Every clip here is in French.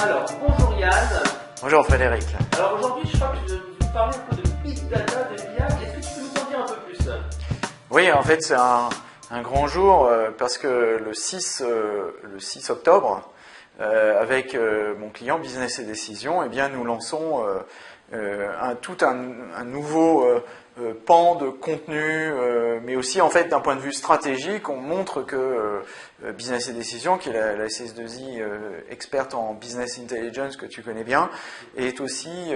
Alors, bonjour Yann. Bonjour Frédéric. Alors aujourd'hui, je crois que je vais vous parler un peu de Big Data, de BI. Est-ce que tu peux nous en dire un peu plus? Oui, en fait, c'est un grand jour parce que le 6 octobre, avec mon client Business et Décision, eh bien, nous lançons tout un nouveau pan de contenu, mais aussi en fait d'un point de vue stratégique, on montre que Business et Décision, qui est la SS2I experte en business intelligence que tu connais bien, est aussi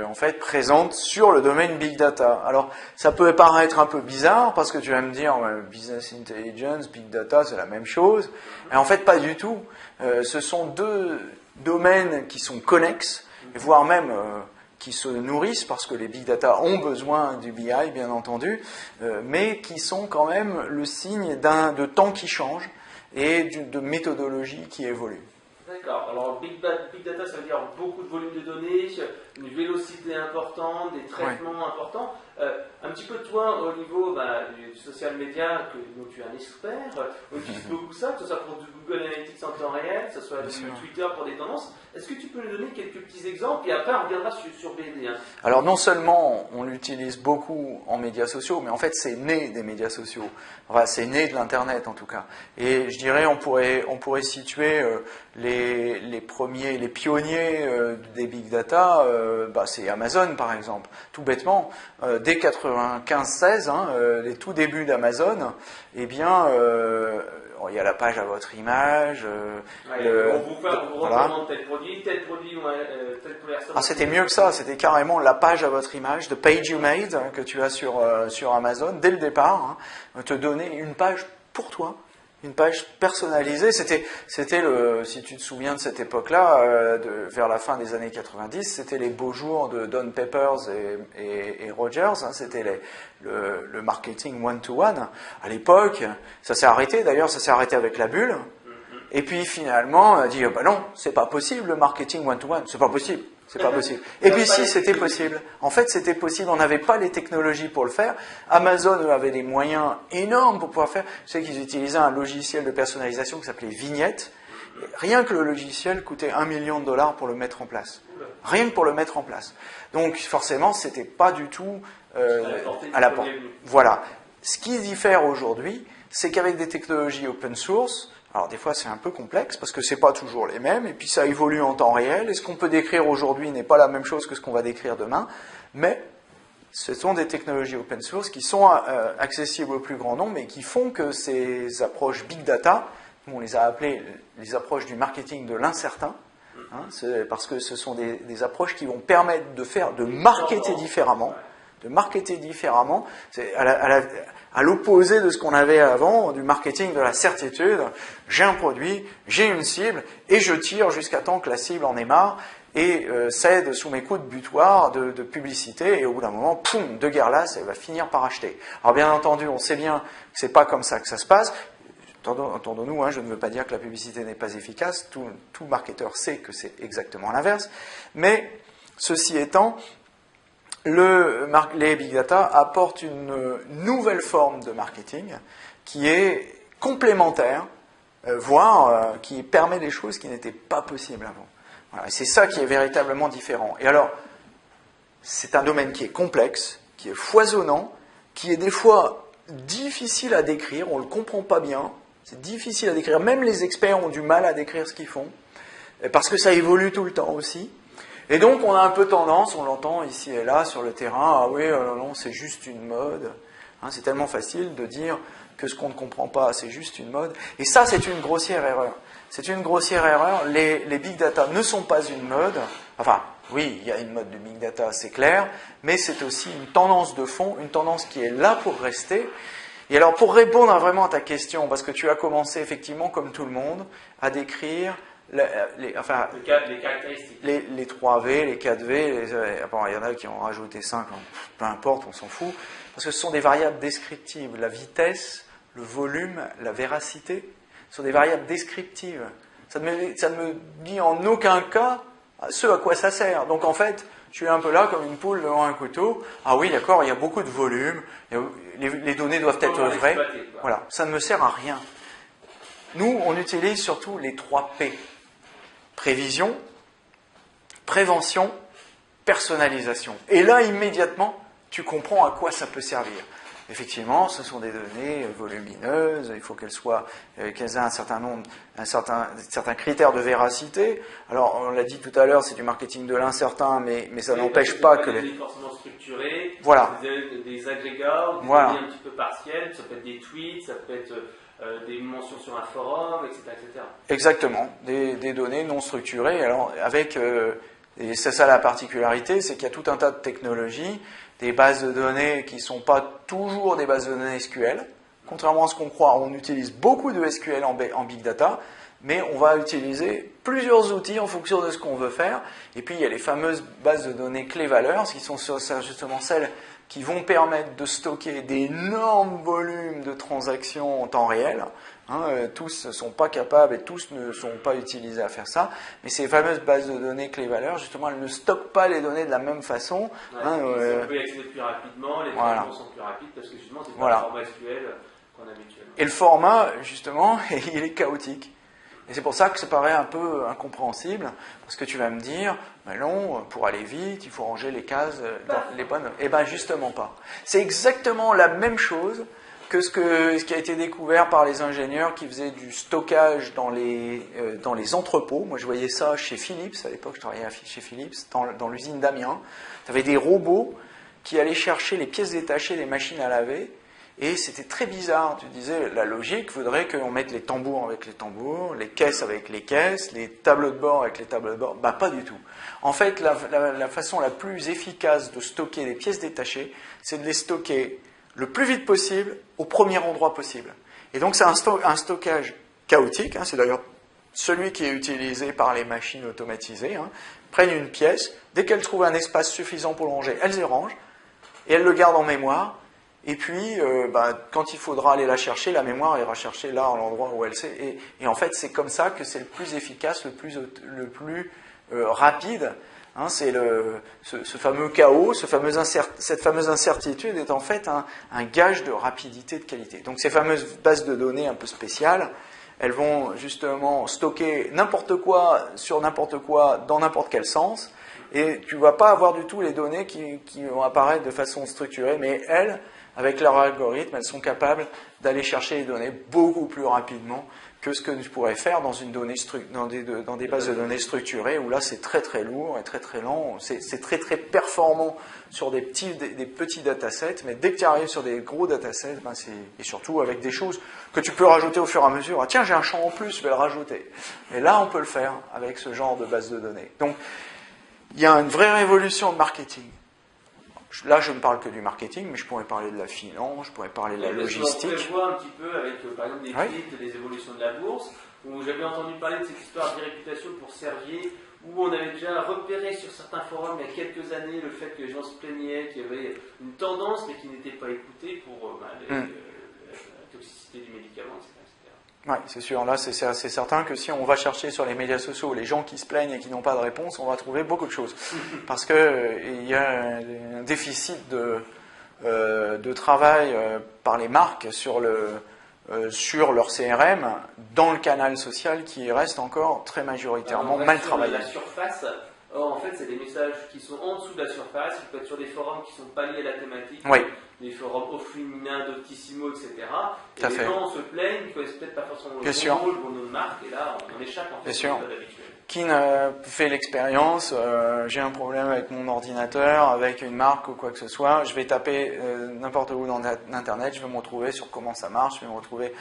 en fait présente sur le domaine big data. Alors ça peut paraître un peu bizarre parce que tu vas me dire business intelligence, big data, c'est la même chose, et en fait pas du tout. Ce sont deux domaines qui sont connexes, voire même qui se nourrissent parce que les big data ont besoin du BI, bien entendu, mais qui sont quand même le signe de temps qui change et de méthodologie qui évolue. D'accord. Alors, big data, ça veut dire beaucoup de volume de données, une vélocité importante, des traitements importants. Un petit peu toi, au niveau du social media, dont tu es un expert, on utilise beaucoup ça, que ce soit pour du Google Analytics en temps réel, que ce soit du Twitter pour des tendances. Est-ce que tu peux nous donner quelques petits exemples et après on reviendra sur BD Alors non seulement on l'utilise beaucoup en médias sociaux, mais en fait c'est né des médias sociaux. Enfin, c'est né de l'Internet en tout cas. Et je dirais on pourrait situer les premiers, les pionniers des big data, c'est Amazon par exemple. Tout bêtement, dès 95-16, les tout débuts d'Amazon, eh bien il y a la page à votre image. On vous recommande tel produit ou telle personne. Ah, c'était mieux que ça, c'était carrément la page à votre image, the page you made, que tu as sur Amazon, dès le départ, te donner une page pour toi, une page personnalisée. C'était si tu te souviens de cette époque-là, vers la fin des années 90, c'était les beaux jours de Don Peppers et Rogers, c'était le marketing one-to-one. À l'époque, ça s'est arrêté, d'ailleurs, ça s'est arrêté avec la bulle. Et puis finalement, on a dit, non, c'est pas possible le marketing one-to-one, c'est pas possible. C'est pas possible. Et puis si, c'était possible. En fait, c'était possible. On n'avait pas les technologies pour le faire. Amazon, eux, avait des moyens énormes pour pouvoir faire. Tu sais qu'ils utilisaient un logiciel de personnalisation qui s'appelait Vignette. Rien que le logiciel coûtait $1 million pour le mettre en place. Rien que pour le mettre en place. Donc, forcément, c'était pas du tout à la porte. Voilà. Ce qui diffère aujourd'hui, c'est qu'avec des technologies open source, alors des fois c'est un peu complexe parce que c'est pas toujours les mêmes et puis ça évolue en temps réel et ce qu'on peut décrire aujourd'hui n'est pas la même chose que ce qu'on va décrire demain, mais ce sont des technologies open source qui sont accessibles au plus grand nombre et qui font que ces approches big data, on les a appelées les approches du marketing de l'incertain, parce que ce sont des approches qui vont permettre de marketer différemment. C'est à l'opposé de ce qu'on avait avant, du marketing de la certitude. J'ai un produit, j'ai une cible, et je tire jusqu'à temps que la cible en ait marre, et cède sous mes coups de butoir de publicité, et au bout d'un moment, poum, de guerre lasse, elle va finir par acheter. Alors bien entendu, on sait bien que c'est pas comme ça que ça se passe. Entendons-nous, je ne veux pas dire que la publicité n'est pas efficace, tout marketeur sait que c'est exactement l'inverse, mais ceci étant, les big data apportent une nouvelle forme de marketing qui est complémentaire, voire qui permet des choses qui n'étaient pas possibles avant. Voilà, et c'est ça qui est véritablement différent. Et alors, c'est un domaine qui est complexe, qui est foisonnant, qui est des fois difficile à décrire, on ne le comprend pas bien, c'est difficile à décrire, même les experts ont du mal à décrire ce qu'ils font, parce que ça évolue tout le temps aussi. Et donc, on a un peu tendance, on l'entend ici et là sur le terrain, ah oui, non, c'est juste une mode. C'est tellement facile de dire que ce qu'on ne comprend pas, c'est juste une mode. Et ça, c'est une grossière erreur. C'est une grossière erreur. Les big data ne sont pas une mode. Enfin, oui, il y a une mode de big data, c'est clair, mais c'est aussi une tendance de fond, une tendance qui est là pour rester. Et alors, pour répondre vraiment à ta question, parce que tu as commencé effectivement, comme tout le monde, à décrire les caractéristiques. Les 3V, les 4V, il y en a qui ont rajouté 5, peu importe, on s'en fout, parce que ce sont des variables descriptives. La vitesse, le volume, la véracité, ce sont des variables descriptives. Ça ne me dit en aucun cas ce à quoi ça sert. Donc en fait, je suis un peu là comme une poule devant un couteau. Ah oui, d'accord, il y a beaucoup de volume, les données doivent être vraies. Voilà, ça ne me sert à rien. Nous, on utilise surtout les 3 P. Prévision, prévention, personnalisation. Et là, immédiatement, tu comprends à quoi ça peut servir. Effectivement, ce sont des données volumineuses, il faut qu'elles aient un certain nombre, certains critères de véracité. Alors, on l'a dit tout à l'heure, c'est du marketing de l'incertain, mais ça n'empêche pas que les forcément structurés, voilà. Des agrégats, des voilà. données un petit peu partielles, ça peut être des tweets, ça peut être des mentions sur un forum, etc. etc. Exactement, des données non structurées. Alors, et c'est ça la particularité, c'est qu'il y a tout un tas de technologies, des bases de données qui ne sont pas toujours des bases de données SQL. Contrairement à ce qu'on croit, on utilise beaucoup de SQL en Big Data, mais on va utiliser plusieurs outils en fonction de ce qu'on veut faire. Et puis il y a les fameuses bases de données clés-valeurs, qui sont justement celles qui vont permettre de stocker d'énormes volumes de transactions en temps réel. Tous ne sont pas capables et tous ne sont pas utilisés à faire ça. Mais ces fameuses bases de données clés-valeurs, justement, elles ne stockent pas les données de la même façon. Ouais, on peut y accéder plus rapidement, les traitements sont plus rapides, parce que justement, c'est pas le format SQL qu'on a habituellement. Et le format, justement, il est chaotique. Et c'est pour ça que ça paraît un peu incompréhensible, parce que tu vas me dire, mais non, pour aller vite, il faut ranger les cases dans les bonnes. Eh bien, justement pas. C'est exactement la même chose que ce qui a été découvert par les ingénieurs qui faisaient du stockage dans les entrepôts. Moi, je voyais ça chez Philips, à l'époque, je travaillais chez Philips, dans l'usine d'Amiens. Tu avais des robots qui allaient chercher les pièces détachées des machines à laver. Et c'était très bizarre, tu disais, la logique voudrait qu'on mette les tambours avec les tambours, les caisses avec les caisses, les tableaux de bord avec les tableaux de bord. Bah pas du tout. En fait, la façon la plus efficace de stocker les pièces détachées, c'est de les stocker le plus vite possible, au premier endroit possible. Et donc c'est un stockage chaotique, c'est d'ailleurs celui qui est utilisé par les machines automatisées, prennent une pièce, dès qu'elles trouvent un espace suffisant pour le ranger, elles y rangent, et elles le gardent en mémoire. Et puis, quand il faudra aller la chercher, la mémoire ira chercher là, à l'endroit où elle sait. Et en fait, c'est comme ça que c'est le plus efficace, le plus rapide. C'est ce fameux chaos, cette fameuse incertitude est en fait un gage de rapidité, de qualité. Donc ces fameuses bases de données un peu spéciales, elles vont justement stocker n'importe quoi sur n'importe quoi dans n'importe quel sens. Et tu ne vas pas avoir du tout les données qui vont apparaître de façon structurée, mais elles, avec leur algorithme, elles sont capables d'aller chercher les données beaucoup plus rapidement que ce que tu pourrais faire dans des bases de données structurées, où là c'est très très lourd et très très lent, c'est très très performant sur des petits datasets, mais dès que tu arrives sur des gros datasets, et surtout avec des choses que tu peux rajouter au fur et à mesure, tiens j'ai un champ en plus, je vais le rajouter. Et là on peut le faire avec ce genre de base de données. Donc il y a une vraie révolution de marketing. Là, je ne parle que du marketing, mais je pourrais parler de la finance, je pourrais parler de la logistique. On voit un petit peu avec, par exemple, des tweets, des évolutions de la bourse, où j'avais entendu parler de cette histoire de réputation pour Servier, où on avait déjà repéré sur certains forums il y a quelques années le fait que les gens se plaignaient, qu'il y avait une tendance, mais qui n'était pas écoutée pour la toxicité du médicament, etc. Oui, c'est sûr. Là, c'est certain que si on va chercher sur les médias sociaux les gens qui se plaignent et qui n'ont pas de réponse, on va trouver beaucoup de choses. Parce qu'il y a un déficit de travail par les marques sur leur CRM dans le canal social qui reste encore très majoritairement mal travaillé. La surface, or, en fait, c'est des messages qui sont en dessous de la surface, qui peuvent être sur des forums qui ne sont pas liés à la thématique. Oui. Des forums au féminin, d'Optissimo, etc. Et les gens se plaignent, ils ne connaissent peut-être pas forcément le bon nom de marque, et là, on échappe en fait à l'habituel. Qui n'a fait l'expérience, j'ai un problème avec mon ordinateur, avec une marque ou quoi que ce soit, je vais taper n'importe où dans Internet, je vais me retrouver sur comment ça marche, je vais me retrouver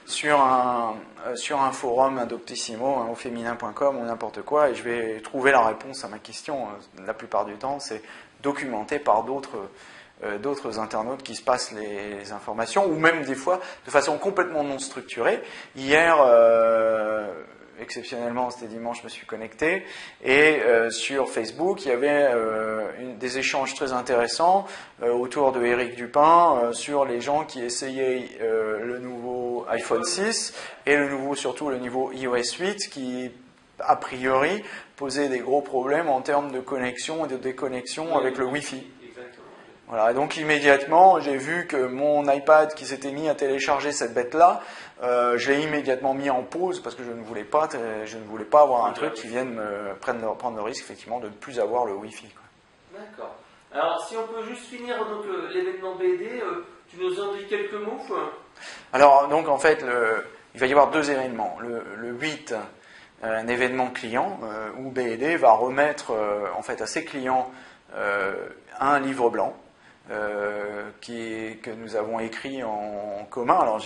sur un forum d'Optissimo, au féminin.com ou n'importe quoi, et je vais trouver la réponse à ma question. La plupart du temps, c'est documenté par d'autres internautes qui se passent les informations, ou même des fois de façon complètement non structurée. Hier, exceptionnellement, c'était dimanche, je me suis connecté, et sur Facebook, il y avait des échanges très intéressants autour de Éric Dupin sur les gens qui essayaient le nouveau iPhone 6 et surtout le nouveau iOS 8 qui, a priori, posait des gros problèmes en termes de connexion et de déconnexion avec le Wi-Fi. Voilà, et donc immédiatement, j'ai vu que mon iPad qui s'était mis à télécharger cette bête-là, je l'ai immédiatement mis en pause parce que je ne voulais pas avoir un truc qui vienne me prendre le risque effectivement de ne plus avoir le Wi-Fi. D'accord. Alors, si on peut juste finir donc l'événement BD, tu nous en dis quelques mots? Alors, donc en fait, il va y avoir 2 événements. Le 8, un événement client où BD va remettre en fait à ses clients un livre blanc que nous avons écrit en commun. Alors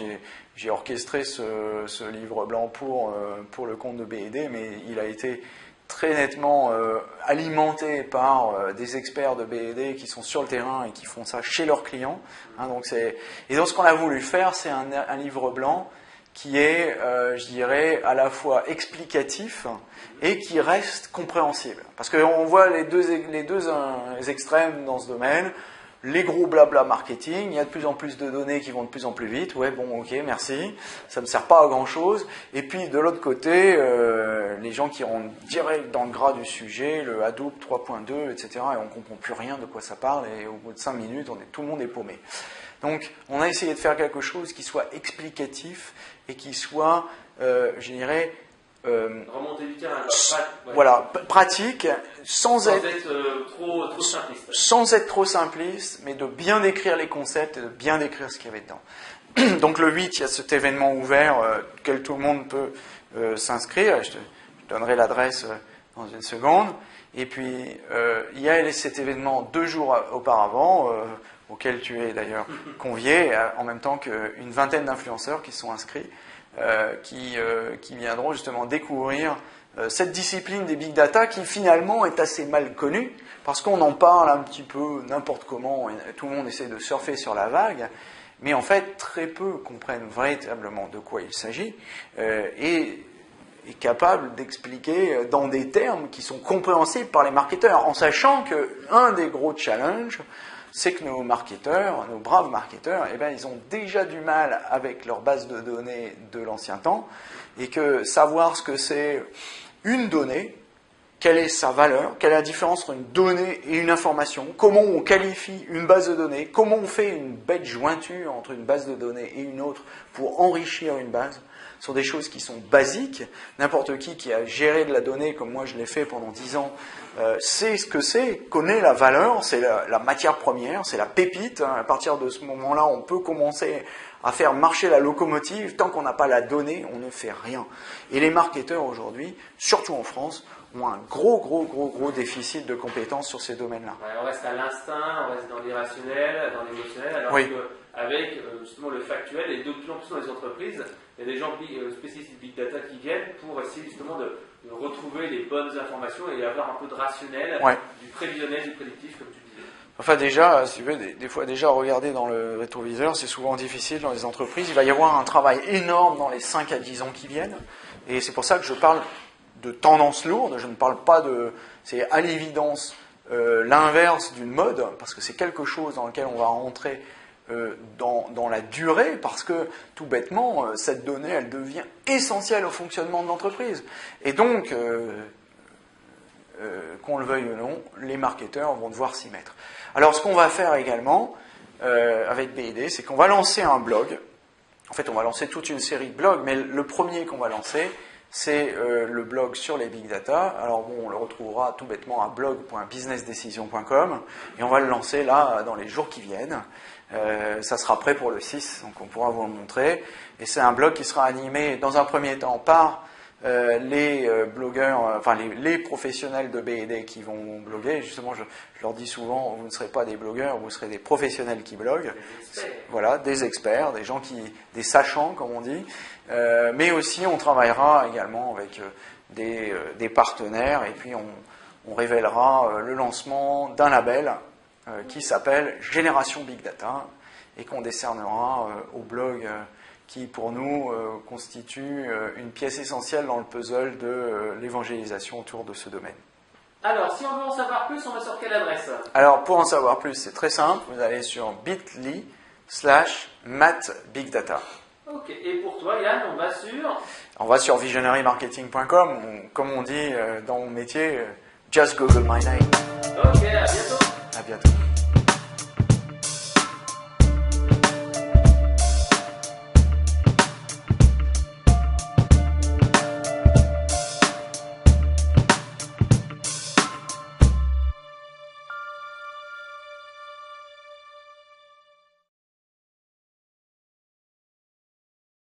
j'ai orchestré ce livre blanc pour le compte de BD, mais il a été très nettement alimenté par des experts de BD qui sont sur le terrain et qui font ça chez leurs clients. Et donc ce qu'on a voulu faire, c'est un livre blanc qui est, je dirais, à la fois explicatif et qui reste compréhensible. Parce qu'on voit les deux extrêmes dans ce domaine. Les gros blabla marketing, il y a de plus en plus de données qui vont de plus en plus vite. Ouais, bon, ok, merci. Ça ne me sert pas à grand-chose. Et puis, de l'autre côté, les gens qui rentrent direct dans le gras du sujet, le Hadoop 3.2, etc. Et on ne comprend plus rien de quoi ça parle. Et au bout de 5 minutes, tout le monde est paumé. Donc, on a essayé de faire quelque chose qui soit explicatif et qui soit, je dirais, remonter du terrain. Voilà, pratique, sans être trop simpliste, mais de bien décrire les concepts et de bien décrire ce qu'il y avait dedans. Donc le 8, il y a cet événement ouvert auquel tout le monde peut s'inscrire. Je te donnerai l'adresse dans une seconde. Et puis, il y a cet événement 2 jours auparavant, auquel tu es d'ailleurs convié, en même temps qu'une vingtaine d'influenceurs qui sont inscrits, qui viendront justement découvrir cette discipline des big data qui finalement est assez mal connue, parce qu'on en parle un petit peu n'importe comment, et tout le monde essaie de surfer sur la vague, mais en fait très peu comprennent véritablement de quoi il s'agit, et est capable d'expliquer dans des termes qui sont compréhensibles par les marketeurs, en sachant qu'un des gros challenges, c'est que nos marketeurs, nos braves marketeurs, eh bien, ils ont déjà du mal avec leur base de données de l'ancien temps, et que savoir ce que c'est une donnée, quelle est sa valeur, quelle est la différence entre une donnée et une information, comment on qualifie une base de données, comment on fait une bête jointure entre une base de données et une autre pour enrichir une base, sont des choses qui sont basiques. N'importe qui a géré de la donnée, comme moi je l'ai fait pendant 10 ans, sait ce que c'est, connaît la valeur, c'est la matière première, c'est la pépite. À partir de ce moment-là, on peut commencer à faire marcher la locomotive. Tant qu'on n'a pas la donnée, on ne fait rien. Et les marketeurs aujourd'hui, surtout en France, ont un gros déficit de compétences sur ces domaines-là. Ouais, on reste à l'instinct, on reste dans l'irrationnel, dans l'émotionnel, alors oui. qu'avec justement le factuel, et de plus en plus dans les entreprises, il y a des gens spécialistes de Big Data qui viennent pour essayer justement de retrouver les bonnes informations et avoir un peu de rationnel, ouais. Du prévisionnel, du prédictif, comme tu disais. Enfin déjà, si tu veux, des fois déjà regarder dans le rétroviseur, c'est souvent difficile dans les entreprises. Il va y avoir un travail énorme dans les 5 à 10 ans qui viennent, et c'est pour ça que je parle de tendance lourde, je ne parle pas de... C'est à l'évidence l'inverse d'une mode, parce que c'est quelque chose dans lequel on va rentrer dans la durée, parce que tout bêtement, cette donnée, elle devient essentielle au fonctionnement de l'entreprise. Et donc, qu'on le veuille ou non, les marketeurs vont devoir s'y mettre. Alors ce qu'on va faire également avec BD, c'est qu'on va lancer un blog. En fait, on va lancer toute une série de blogs, mais le premier qu'on va lancer, c'est le blog sur les big data. Alors bon, on le retrouvera tout bêtement à blog.businessdecision.com et on va le lancer là dans les jours qui viennent. Ça sera prêt pour le 6, donc on pourra vous le montrer. Et c'est un blog qui sera animé dans un premier temps par les blogueurs, enfin les professionnels de BD qui vont bloguer. Justement, je leur dis souvent, vous ne serez pas des blogueurs, vous serez des professionnels qui bloguent. Voilà, des experts, des gens des sachants, comme on dit. Mais aussi, on travaillera également avec des partenaires, et puis on révélera le lancement d'un label qui s'appelle Génération Big Data, et qu'on décernera au blog qui, pour nous, constitue une pièce essentielle dans le puzzle de l'évangélisation autour de ce domaine. Alors, si on veut en savoir plus, on va sur quelle adresse? Alors, pour en savoir plus, c'est très simple. Vous allez sur bit.ly/mathbigdata. Ok, et pour toi, Yann, on va sur visionarymarketing.com. Comme on dit dans mon métier, just Google my name. Ok, à bientôt. À bientôt.